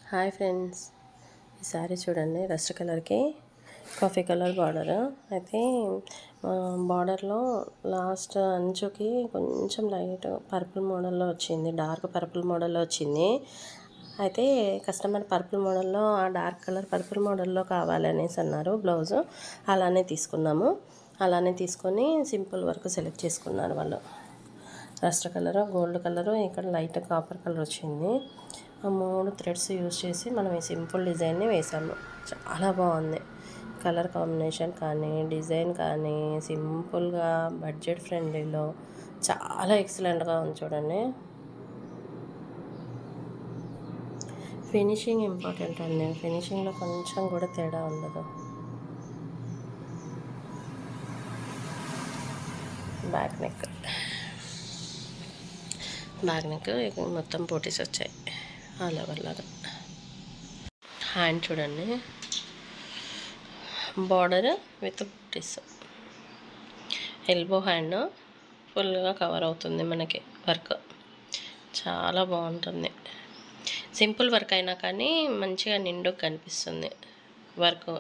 Hi friends, ఈ శారీ చూడండి. Rust కలర్కి కాఫీ కలర్ బార్డర్. అయితే బార్డర్లో లాస్ట్ అంచుకి కొంచెం లైట్ పర్పుల్ మోడల్లో వచ్చింది, డార్క్ పర్పుల్ మోడల్లో వచ్చింది. అయితే కస్టమర్ పర్పుల్ మోడల్లో, ఆ డార్క్ కలర్ పర్పుల్ మోడల్లో కావాలనేసి అన్నారు. బ్లౌజు అలానే తీసుకున్నాము. అలానే తీసుకొని సింపుల్ వర్క్ సెలెక్ట్ చేసుకున్నారు వాళ్ళు. రస్ట్ కలరు, గోల్డ్ కలరు, ఇక్కడ లైట్ కాపర్ కలర్ వచ్చింది. ఆ 3 థ్రెడ్స్ యూజ్ చేసి మనం ఈ సింపుల్ డిజైన్ని వేసాము. చాలా బాగుంది. కలర్ కాంబినేషన్ కానీ, డిజైన్ కానీ, సింపుల్గా బడ్జెట్ ఫ్రెండ్లీలో చాలా ఎక్సలెంట్గా ఉంది చూడండి. ఫినిషింగ్ ఇంపార్టెంట్ అండి. ఫినిషింగ్లో కొంచెం కూడా తేడా ఉండదు. బ్యాక్ నెక్ మొత్తం బూటీస్ వచ్చాయి ఆల్ ఓవర్ లాగా. హ్యాండ్ చూడండి, బార్డర్ విత్ బూటీస్. ఎల్బో హ్యాండ్ ఫుల్గా కవర్ అవుతుంది మనకి వర్క్. చాలా బాగుంటుంది. సింపుల్ వర్క్ అయినా కానీ మంచిగా నిండుగా కనిపిస్తుంది వర్క్.